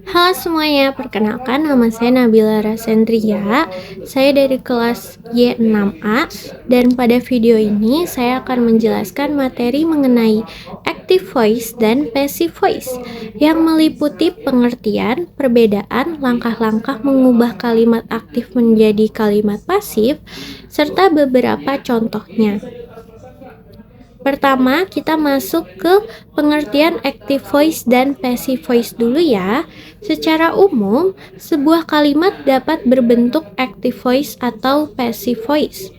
Halo semuanya, perkenalkan nama saya Nabila Rasendria. Saya dari kelas Y6A dan pada video ini saya akan menjelaskan materi mengenai active voice dan passive voice yang meliputi pengertian, perbedaan, langkah-langkah mengubah kalimat aktif menjadi kalimat pasif, serta beberapa contohnya. Pertama, kita masuk ke pengertian active voice dan passive voice dulu ya. Secara umum, sebuah kalimat dapat berbentuk active voice atau passive voice.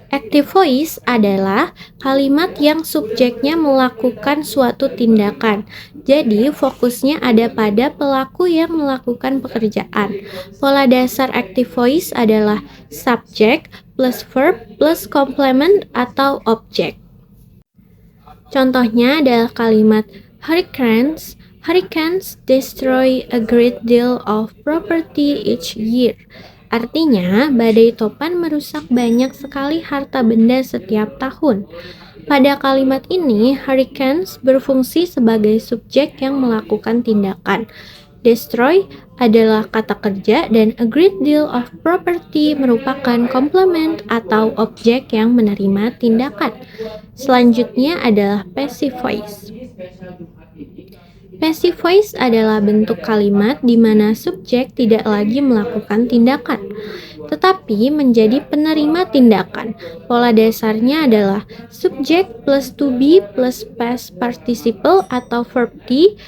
Active voice adalah kalimat yang subjeknya melakukan suatu tindakan. Jadi, fokusnya ada pada pelaku yang melakukan pekerjaan. Pola dasar active voice adalah subject plus verb plus complement atau objek. Contohnya adalah kalimat hurricanes. Hurricanes destroy a great deal of property each year. Artinya, badai topan merusak banyak sekali harta benda setiap tahun. Pada kalimat ini, hurricanes berfungsi sebagai subjek yang melakukan tindakan. Destroy adalah kata kerja dan a great deal of property merupakan komplement atau objek yang menerima tindakan. Selanjutnya adalah passive voice. Passive voice adalah bentuk kalimat di mana subjek tidak lagi melakukan tindakan, tetapi menjadi penerima tindakan. Pola dasarnya adalah subjek plus to be plus past participle atau verb to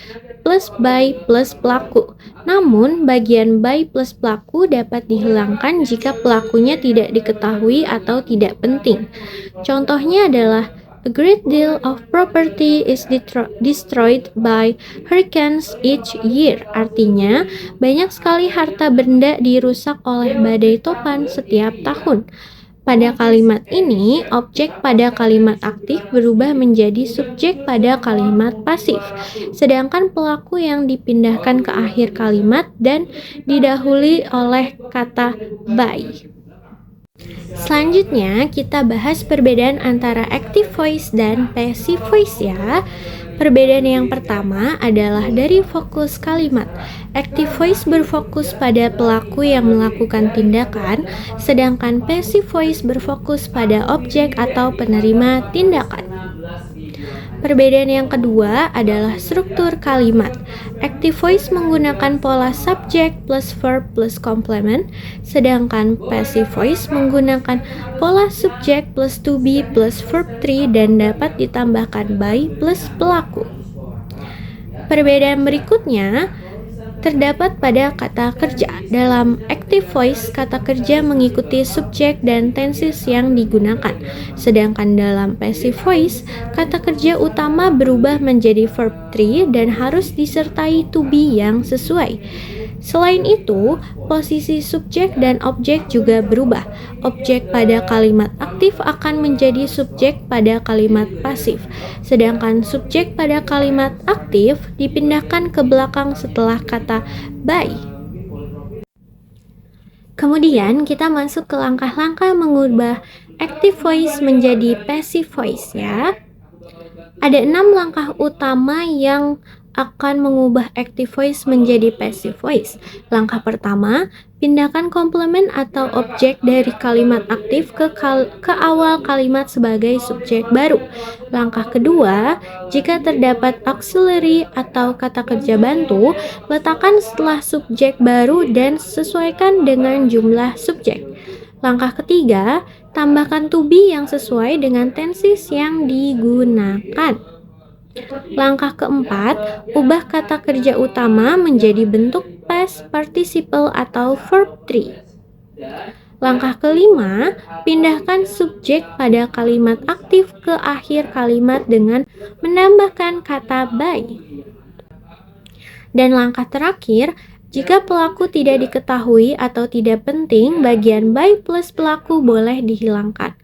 plus by plus pelaku. Namun, bagian by plus pelaku dapat dihilangkan jika pelakunya tidak diketahui atau tidak penting. Contohnya adalah a great deal of property is destroyed by hurricanes each year. Artinya, banyak sekali harta benda dirusak oleh badai topan setiap tahun. Pada kalimat ini, objek pada kalimat aktif berubah menjadi subjek pada kalimat pasif, sedangkan pelaku yang dipindahkan ke akhir kalimat dan didahului oleh kata by. Selanjutnya, kita bahas perbedaan antara active voice dan passive voice ya. Perbedaan yang pertama adalah dari fokus kalimat. Active voice berfokus pada pelaku yang melakukan tindakan, sedangkan passive voice berfokus pada objek atau penerima tindakan. Perbedaan yang kedua adalah struktur kalimat. Active voice menggunakan pola subject plus verb plus complement, sedangkan passive voice menggunakan pola subject plus to be plus verb 3 dan dapat ditambahkan by plus pelaku. Perbedaan berikutnya terdapat pada kata kerja. Dalam active voice, kata kerja mengikuti subjek dan tenses yang digunakan. Sedangkan dalam passive voice, kata kerja utama berubah menjadi verb 3 dan harus disertai to be yang sesuai. Selain itu, posisi subjek dan objek juga berubah. Objek pada kalimat aktif akan menjadi subjek pada kalimat pasif, sedangkan subjek pada kalimat aktif dipindahkan ke belakang setelah kata by. Kemudian kita masuk ke langkah-langkah mengubah active voice menjadi passive voice ya. Ada 6 langkah utama yang akan mengubah active voice menjadi passive voice. Langkah pertama, pindahkan komplement atau objek dari kalimat aktif ke awal kalimat sebagai subjek baru. Langkah kedua, jika terdapat auxiliary atau kata kerja bantu, letakkan setelah subjek baru dan sesuaikan dengan jumlah subjek. Langkah ketiga, tambahkan to be yang sesuai dengan tenses yang digunakan. Langkah keempat, ubah kata kerja utama menjadi bentuk past participle atau verb 3. Langkah kelima, pindahkan subjek pada kalimat aktif ke akhir kalimat dengan menambahkan kata by. Dan langkah terakhir, jika pelaku tidak diketahui atau tidak penting, bagian by plus pelaku boleh dihilangkan.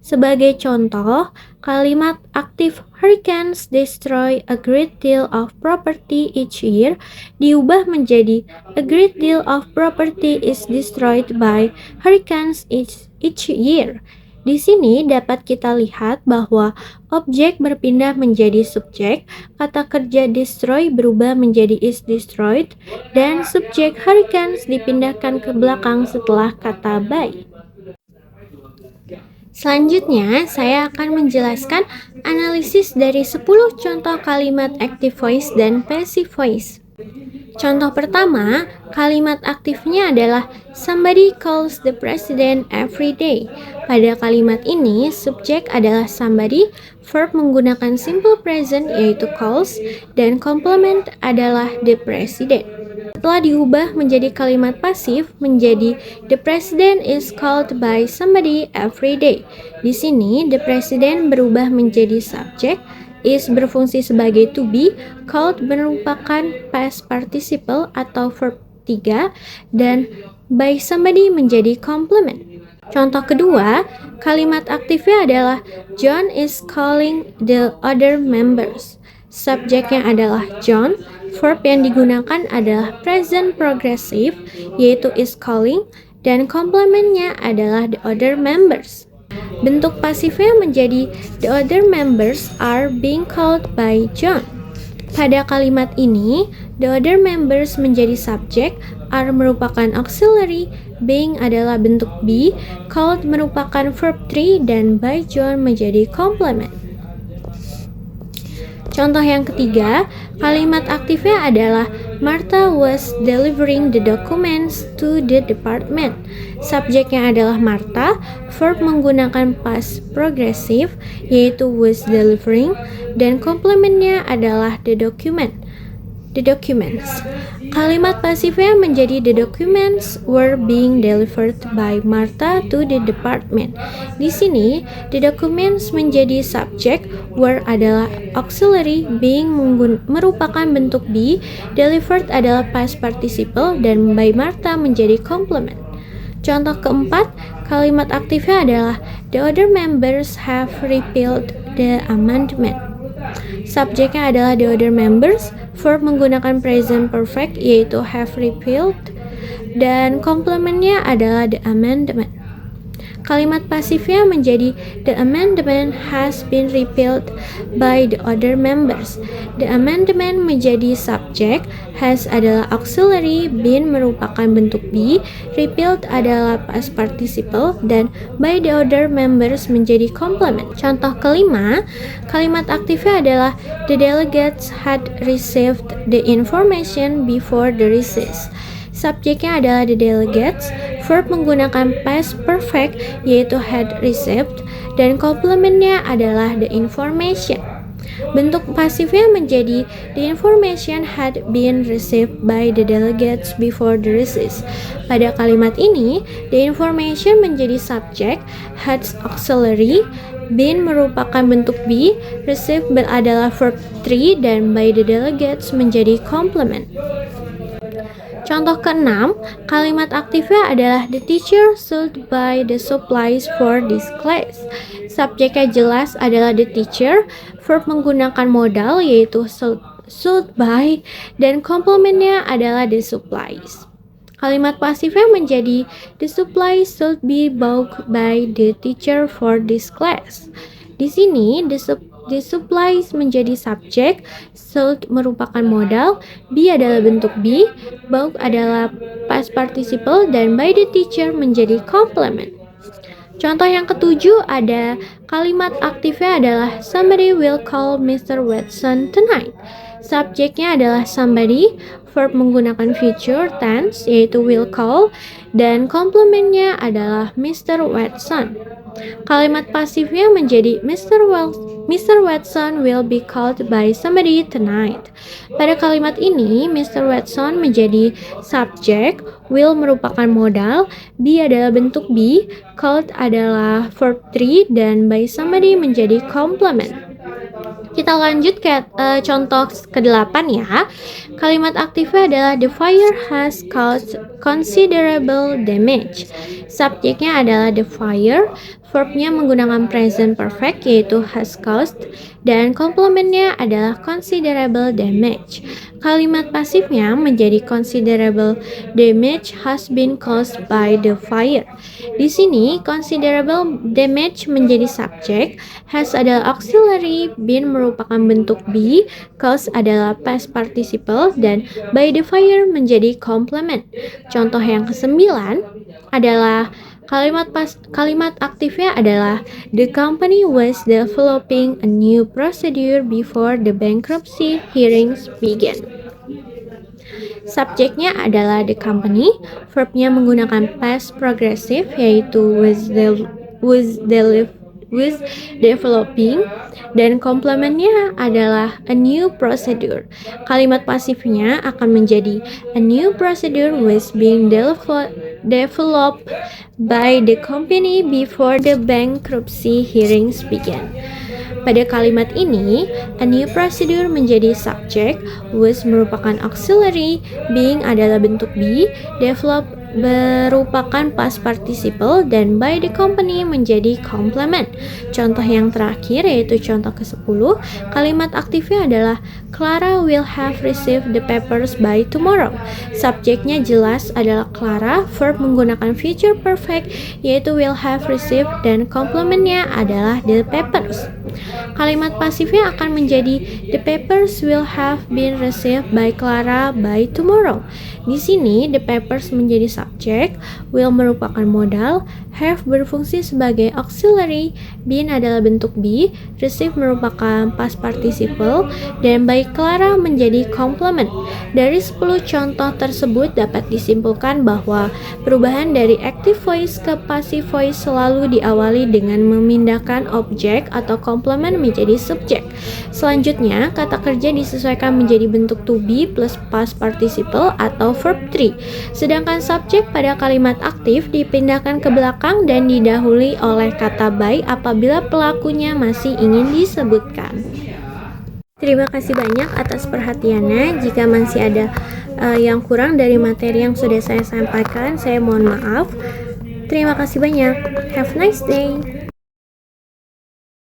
Sebagai contoh, kalimat aktif hurricanes destroy a great deal of property each year diubah menjadi a great deal of property is destroyed by hurricanes each year. Di sini dapat kita lihat bahwa objek berpindah menjadi subjek, kata kerja destroy berubah menjadi is destroyed, dan subjek hurricanes dipindahkan ke belakang setelah kata by. Selanjutnya, saya akan menjelaskan analisis dari 10 contoh kalimat active voice dan passive voice. Contoh pertama, kalimat aktifnya adalah somebody calls the president every day. Pada kalimat ini, subjek adalah somebody, verb menggunakan simple present yaitu calls, dan complement adalah the president. Setelah diubah menjadi kalimat pasif menjadi the president is called by somebody every day. Di sini, the president berubah menjadi subjek, is berfungsi sebagai to be, called merupakan past participle atau verb 3, dan by somebody menjadi complement. Contoh kedua, kalimat aktifnya adalah John is calling the other members. Subjeknya adalah John, verb yang digunakan adalah present progressive, yaitu is calling, dan complementnya adalah the other members. Bentuk pasifnya menjadi the other members are being called by John. Pada kalimat ini, the other members menjadi subjek, are merupakan auxiliary, being adalah bentuk be, called merupakan verb 3, dan by John menjadi complement. Contoh yang ketiga, kalimat aktifnya adalah Martha was delivering the documents to the department. Subjeknya adalah Martha, verb menggunakan past progressive yaitu was delivering, dan komplementnya adalah the documents. Kalimat pasifnya menjadi the documents were being delivered by Martha to the department. Di sini, the documents menjadi subjek, were adalah auxiliary, being merupakan bentuk be, delivered adalah past participle, dan by Martha menjadi complement. Contoh keempat, kalimat aktifnya adalah the other members have repealed the amendment. Subjeknya adalah the other members, verb menggunakan present perfect yaitu have repealed, dan komplementnya adalah the amendment. Kalimat pasifnya menjadi the amendment has been repealed by the other members. The amendment menjadi subjek, has adalah auxiliary, been merupakan bentuk be, repealed adalah past participle, dan by the other members menjadi complement. Contoh kelima, kalimat aktifnya adalah the delegates had received the information before the recess. Subjeknya adalah the delegates, verb menggunakan past perfect yaitu had received, dan komplementnya adalah the information. Bentuk pasifnya menjadi the information had been received by the delegates before the recess. Pada kalimat ini, the information menjadi subjek, had auxiliary, been merupakan bentuk be, received adalah verb 3, dan by the delegates menjadi complement. Contoh keenam, kalimat aktifnya adalah the teacher should buy the supplies for this class. Subjeknya jelas adalah the teacher, verb menggunakan modal yaitu should buy, dan komplementnya adalah the supplies. Kalimat pasifnya menjadi the supplies should be bought by the teacher for this class. Di sini, the supplies menjadi subjek, should merupakan modal, be adalah bentuk be, bought adalah past participle, dan by the teacher menjadi complement. Contoh yang ketujuh ada kalimat aktifnya adalah somebody will call Mr. Watson tonight. Subjeknya adalah somebody, verb menggunakan future tense yaitu will call, dan komplementnya adalah Mr. Watson. Kalimat pasifnya menjadi Mr. Watson will be called by somebody tonight. Pada kalimat ini, Mr. Watson menjadi subjek, will merupakan modal, be adalah bentuk be, called adalah verb 3, dan by somebody menjadi complement. Kita lanjut ke contoh ke-8 ya. Kalimat aktifnya adalah the fire has caused considerable damage. Subjeknya adalah the fire, verbnya menggunakan present perfect yaitu has caused, dan komplementnya adalah considerable damage. Kalimat pasifnya menjadi considerable damage has been caused by the fire. Di sini considerable damage menjadi subjek, has adalah auxiliary, been merupakan bentuk be, cause adalah past participle, dan by the fire menjadi complement. Contoh yang kesembilan adalah kalimat aktifnya adalah the company was developing a new procedure before the bankruptcy hearings began. Subjeknya adalah the company, verbnya menggunakan past progressive yaitu was developing, dan komplementnya adalah a new procedure. Kalimat pasifnya akan menjadi a new procedure was being developed by the company before the bankruptcy hearings began. Pada kalimat ini, a new procedure menjadi subjek, was merupakan auxiliary, being adalah bentuk be, develop merupakan past participle, dan by the company menjadi complement. Contoh yang terakhir yaitu contoh ke-10, kalimat aktifnya adalah Clara will have received the papers by tomorrow. Subjeknya jelas adalah Clara, verb menggunakan future perfect yaitu will have received, dan komplementnya adalah the papers. Kalimat pasifnya akan menjadi the papers will have been received by Clara by tomorrow. Di sini the papers menjadi subjek, will merupakan modal, have berfungsi sebagai auxiliary, been adalah bentuk be, receive merupakan past participle, dan by Clara menjadi complement. Dari 10 contoh tersebut dapat disimpulkan bahwa perubahan dari active voice ke passive voice selalu diawali dengan memindahkan objek atau komplement menjadi subjek. Selanjutnya, kata kerja disesuaikan menjadi bentuk to be plus past participle atau verb 3. Sedangkan subjek pada kalimat aktif dipindahkan ke belakang dan didahului oleh kata by apabila pelakunya masih ingin disebutkan. Terima kasih banyak atas perhatiannya. Jika masih ada yang kurang dari materi yang sudah saya sampaikan, saya mohon maaf. Terima kasih banyak. Have a nice day.